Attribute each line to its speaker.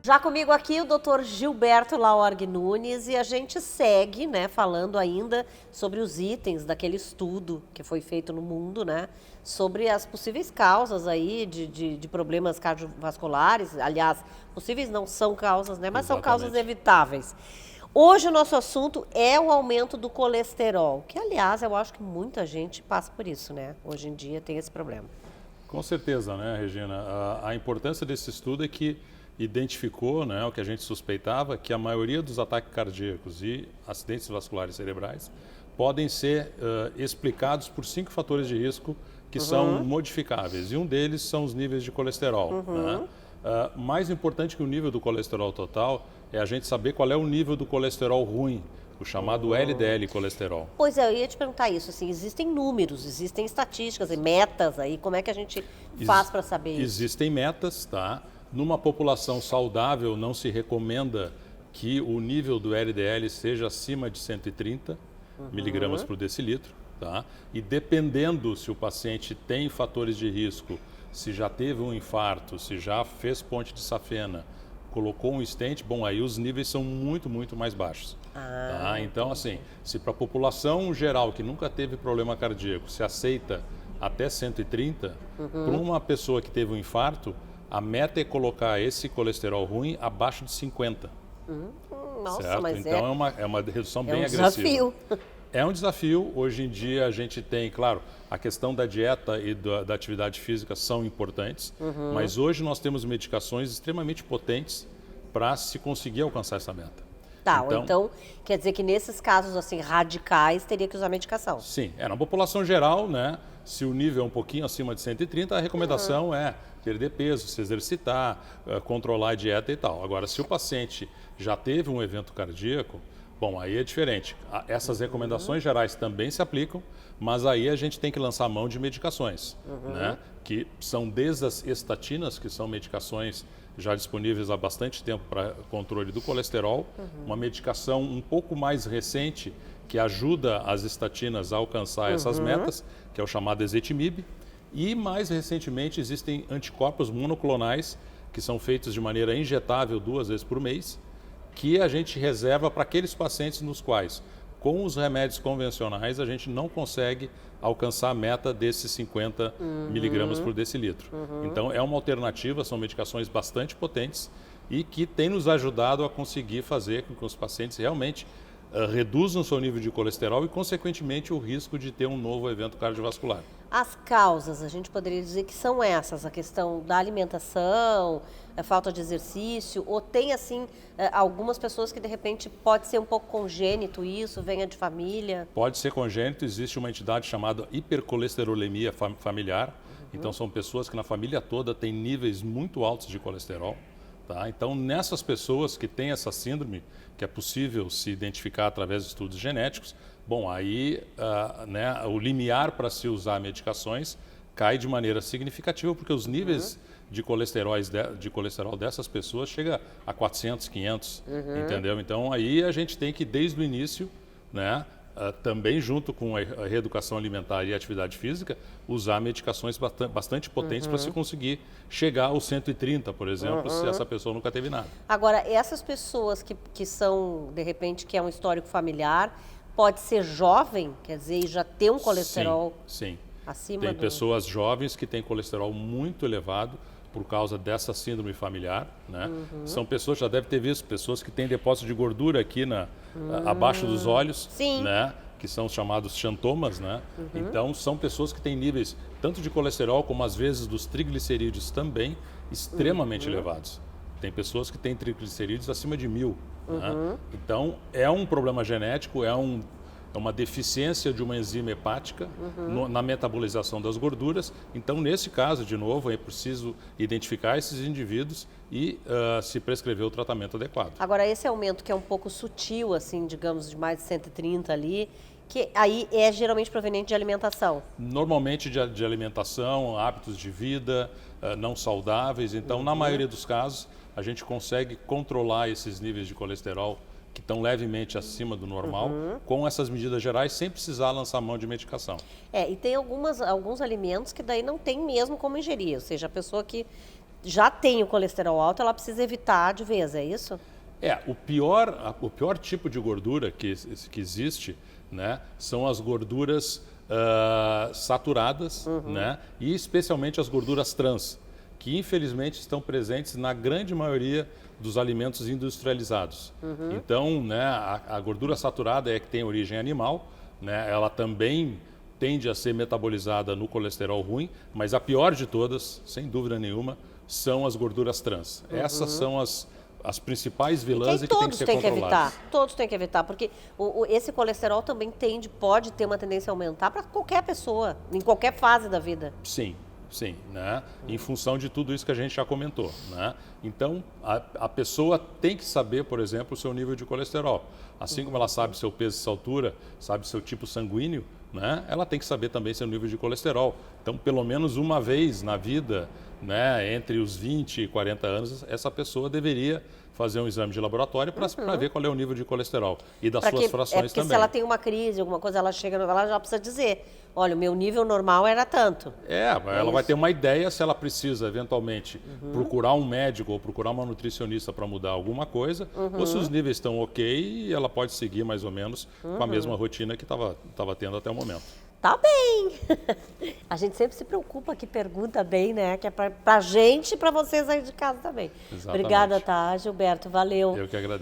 Speaker 1: Já comigo aqui o Dr. Gilberto Laorg Nunes e a gente segue, né, falando ainda sobre os itens daquele estudo que foi feito no mundo, né, sobre as possíveis causas aí de problemas cardiovasculares. Aliás, possíveis não são causas, né, mas são causas evitáveis. Hoje o nosso assunto é o aumento do colesterol, que aliás eu acho que muita gente passa por isso, né? Hoje em dia tem esse problema.
Speaker 2: Com certeza, né, Regina? A importância desse estudo é que identificou, né, o que a gente suspeitava, que a maioria dos ataques cardíacos e acidentes vasculares cerebrais podem ser explicados por 5 fatores de risco que são modificáveis. E um deles são os níveis de colesterol. Né? Mais importante que o nível do colesterol total é a gente saber qual é o nível do colesterol ruim, o chamado LDL colesterol.
Speaker 1: Pois é, eu ia te perguntar isso, assim, existem números, existem estatísticas e metas aí, como é que a gente faz para saber isso?
Speaker 2: Existem metas, tá? Numa população saudável não se recomenda que o nível do LDL seja acima de 130 miligramas por decilitro, tá? E dependendo se o paciente tem fatores de risco, se já teve um infarto, se já fez ponte de safena, colocou um stent, bom, aí os níveis são muito mais baixos. Tá? Então, assim, se para a população geral que nunca teve problema cardíaco se aceita até 130, para uma pessoa que teve um infarto, a meta é colocar esse colesterol ruim abaixo de 50.
Speaker 1: Nossa,
Speaker 2: certo?
Speaker 1: mas
Speaker 2: então é uma redução bem agressiva.
Speaker 1: Desafio.
Speaker 2: É um desafio. Hoje em dia a gente tem, claro, a questão da dieta e da atividade física são importantes, mas hoje nós temos medicações extremamente potentes para se conseguir alcançar essa meta.
Speaker 1: Tá, então quer dizer que nesses casos assim radicais teria que usar medicação?
Speaker 2: Sim, na população geral, né? Se o nível é um pouquinho acima de 130, a recomendação é perder peso, se exercitar, controlar a dieta e tal. Agora, se o paciente já teve um evento cardíaco, bom, aí é diferente. Essas recomendações gerais também se aplicam, mas aí a gente tem que lançar mão de medicações, né? Que são desde as estatinas, que são medicações já disponíveis há bastante tempo para controle do colesterol, uma medicação um pouco mais recente que ajuda as estatinas a alcançar essas metas, que é o chamado ezetimibe, e mais recentemente existem anticorpos monoclonais que são feitos de maneira injetável 2 vezes por mês, que a gente reserva para aqueles pacientes nos quais, com os remédios convencionais, a gente não consegue alcançar a meta desses 50 miligramas por decilitro. Então, é uma alternativa, são medicações bastante potentes e que têm nos ajudado a conseguir fazer com que os pacientes realmente reduzam o seu nível de colesterol e, consequentemente, o risco de ter um novo evento cardiovascular.
Speaker 1: As causas, a gente poderia dizer que são essas, a questão da alimentação, a falta de exercício, ou tem, assim, algumas pessoas que, de repente, pode ser um pouco congênito isso, venha de família?
Speaker 2: Pode ser congênito, existe uma entidade chamada hipercolesterolemia familiar, então são pessoas que na família toda têm níveis muito altos de colesterol. Tá? Então, nessas pessoas que têm essa síndrome, que é possível se identificar através de estudos genéticos, bom, aí né, o limiar para se usar medicações cai de maneira significativa, porque os níveis de colesterol dessas pessoas chega a 400, 500, entendeu? Então, aí a gente tem que, desde o início, né, também junto com a reeducação alimentar e a atividade física, usar medicações bastante potentes para se conseguir chegar aos 130, por exemplo, se essa pessoa nunca teve nada.
Speaker 1: Agora, essas pessoas que são, de repente, que é um histórico familiar, pode ser jovem, quer dizer, e já ter um colesterol
Speaker 2: sim.
Speaker 1: acima
Speaker 2: Tem pessoas jovens que têm colesterol muito elevado por causa dessa síndrome familiar, né? São pessoas, já deve ter visto, pessoas que têm depósito de gordura aqui abaixo dos olhos, né? Que são chamados xantomas, né? Então, são pessoas que têm níveis tanto de colesterol como às vezes dos triglicerídeos também extremamente elevados. Tem pessoas que têm triglicerídeos acima de 1000, né? Então, é um problema genético, é uma deficiência de uma enzima hepática na metabolização das gorduras. Então, nesse caso, de novo, é preciso identificar esses indivíduos e se prescrever o tratamento adequado.
Speaker 1: Agora, esse aumento que é um pouco sutil, assim, digamos, de mais de 130 ali, que aí é geralmente proveniente de alimentação?
Speaker 2: Normalmente de alimentação, hábitos de vida não saudáveis. Então, na maioria dos casos, a gente consegue controlar esses níveis de colesterol que estão levemente acima do normal, com essas medidas gerais, sem precisar lançar mão de medicação.
Speaker 1: E tem alguns alimentos que daí não tem mesmo como ingerir, ou seja, a pessoa que já tem o colesterol alto, ela precisa evitar de vez, é isso?
Speaker 2: O pior tipo de gordura que existe, né, são as gorduras saturadas, né, e especialmente as gorduras trans, que infelizmente estão presentes na grande maioria dos alimentos industrializados. Então, né, a gordura saturada é que tem origem animal, né, ela também tende a ser metabolizada no colesterol ruim, mas a pior de todas, sem dúvida nenhuma, são as gorduras trans. Essas são as principais vilãs e que tem que ser controladas.
Speaker 1: Todos têm que evitar, porque esse colesterol também pode ter uma tendência a aumentar para qualquer pessoa, em qualquer fase da vida.
Speaker 2: Sim, né? Em função de tudo isso que a gente já comentou, né? Então, a pessoa tem que saber, por exemplo, o seu nível de colesterol. Assim como ela sabe seu peso e sua altura, sabe seu tipo sanguíneo, né? Ela tem que saber também seu nível de colesterol. Então, pelo menos uma vez na vida, né, entre os 20 e 40 anos, essa pessoa deveria fazer um exame de laboratório para ver qual é o nível de colesterol e das suas frações
Speaker 1: porque
Speaker 2: também.
Speaker 1: Se ela tem uma crise, alguma coisa, ela chega, ela já precisa dizer, olha, o meu nível normal era tanto.
Speaker 2: Ela vai ter uma ideia se ela precisa, eventualmente, procurar um médico ou procurar uma nutricionista para mudar alguma coisa, ou se os níveis estão ok, ela pode seguir mais ou menos com a mesma rotina que estava tendo até o momento.
Speaker 1: Tá bem! A gente sempre se preocupa que pergunta bem, né? Que é pra gente e pra vocês aí de casa também.
Speaker 2: Exatamente.
Speaker 1: Obrigada, tá, Gilberto? Valeu.
Speaker 2: Eu que agradeço.